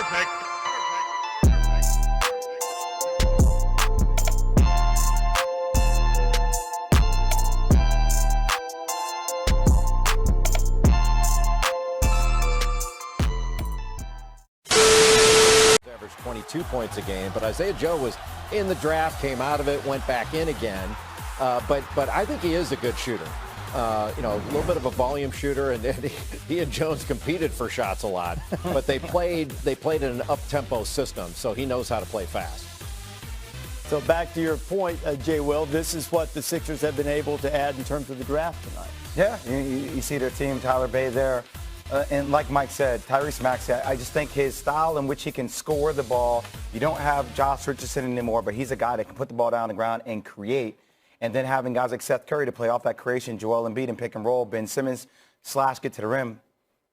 Perfect. Averaged 22 points a game, but Isaiah Joe was in the draft, came out of it, went back in again. But I think he is a good shooter. A little bit of a volume shooter, and he and Jones competed for shots a lot. But they played in an up-tempo system, so he knows how to play fast. So back to your point, Jay Will, this is what the Sixers have been able to add in terms of the draft tonight. Yeah, you see their team, Tyler Bay there. And like Mike said, Tyrese Maxey, I just think his style in which he can score the ball, you don't have Josh Richardson anymore, but he's a guy that can put the ball down on the ground and create. And then having guys like Seth Curry to play off that creation, Joel Embiid and pick and roll, Ben Simmons / get to the rim,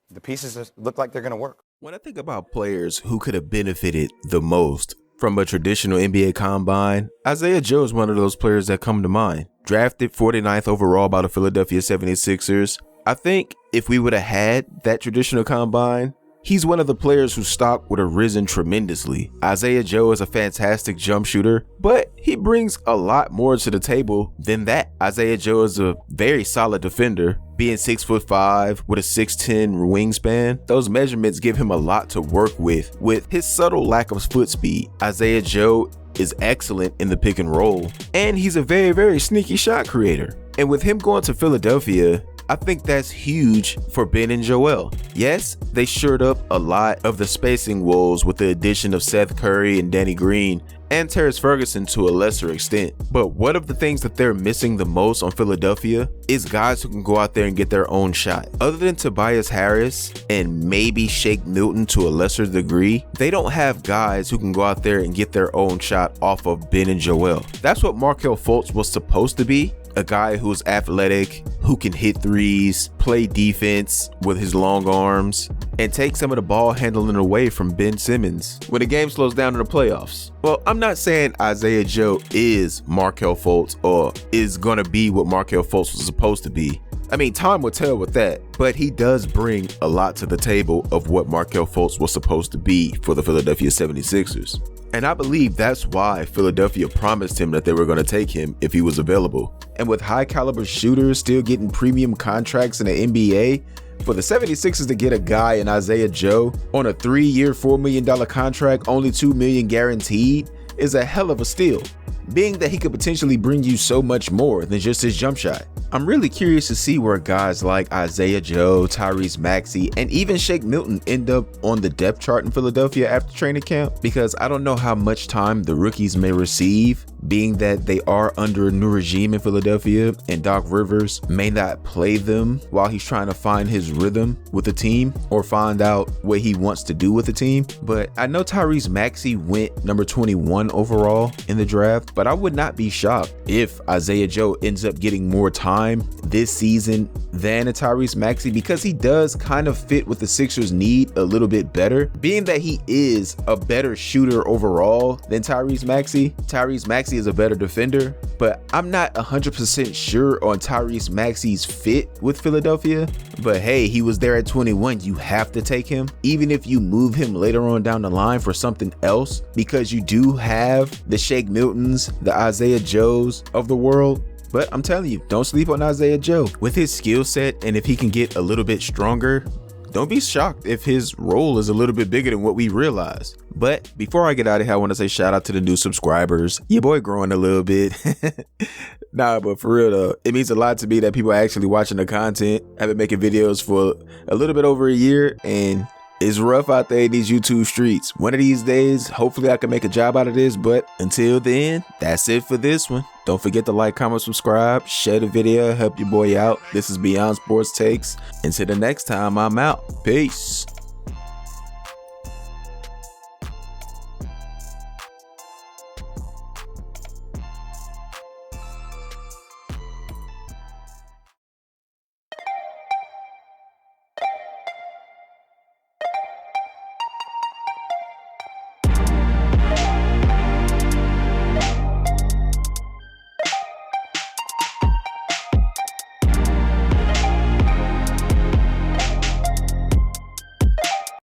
the pieces look like they're going to work. When I think about players who could have benefited the most from a traditional NBA combine, Isaiah Joe is one of those players that come to mind. Drafted 49th overall by the Philadelphia 76ers. I think if we would have had that traditional combine, he's one of the players whose stock would have risen tremendously. Isaiah Joe is a fantastic jump shooter, but he brings a lot more to the table than that. Isaiah Joe is a very solid defender, being 6'5" with a 6'10" wingspan. Those measurements give him a lot to work with his subtle lack of foot speed. Isaiah Joe is excellent in the pick and roll, and he's a very, very sneaky shot creator. And with him going to Philadelphia, I think that's huge for Ben and Joel. Yes, they shored up a lot of the spacing woes with the addition of Seth Curry and Danny Green and Terrence Ferguson to a lesser extent. But one of the things that they're missing the most on Philadelphia is guys who can go out there and get their own shot. Other than Tobias Harris and maybe Shake Milton to a lesser degree, they don't have guys who can go out there and get their own shot off of Ben and Joel. That's what Markelle Fultz was supposed to be. A guy who's athletic, who can hit threes, play defense with his long arms, and take some of the ball handling away from Ben Simmons when the game slows down in the playoffs. Well, I'm not saying Isaiah Joe is Markelle Fultz or is going to be what Markelle Fultz was supposed to be. I mean, time will tell with that, but he does bring a lot to the table of what Markelle Fultz was supposed to be for the Philadelphia 76ers. And I believe that's why Philadelphia promised him that they were going to take him if he was available. And with high caliber shooters still getting premium contracts in the NBA, for the 76ers to get a guy in Isaiah Joe on a 3-year, $4 million contract, only $2 million guaranteed, is a hell of a steal, being that he could potentially bring you so much more than just his jump shot. I'm really curious to see where guys like Isaiah Joe, Tyrese Maxey, and even Shake Milton end up on the depth chart in Philadelphia after training camp, because I don't know how much time the rookies may receive, being that they are under a new regime in Philadelphia and Doc Rivers may not play them while he's trying to find his rhythm with the team or find out what he wants to do with the team. But I know Tyrese Maxey went number 21 overall in the draft, but I would not be shocked if Isaiah Joe ends up getting more time this season than a Tyrese Maxey, because he does kind of fit what the Sixers need a little bit better, being that he is a better shooter overall than Tyrese Maxey. Tyrese Maxey is a better defender, but I'm not 100% sure on Tyrese Maxey's fit with Philadelphia. But hey, he was there at 21. You have to take him, even if you move him later on down the line for something else, because you do have the Shake Miltons, the Isaiah Joes of the world. But I'm telling you, don't sleep on Isaiah Joe. With his skill set, and if he can get a little bit stronger, don't be shocked if his role is a little bit bigger than what we realize. But before I get out of here, I want to say shout out to the new subscribers. Your boy growing a little bit. Nah, but for real though, it means a lot to me that people are actually watching the content. I've been making videos for a little bit over a year, and it's rough out there in these YouTube streets. One of these days, hopefully I can make a job out of this, but until then, that's it for this one. Don't forget to like, comment, subscribe, share the video, help your boy out. This is Beyond Sports Takes. Until the next time, I'm out. Peace.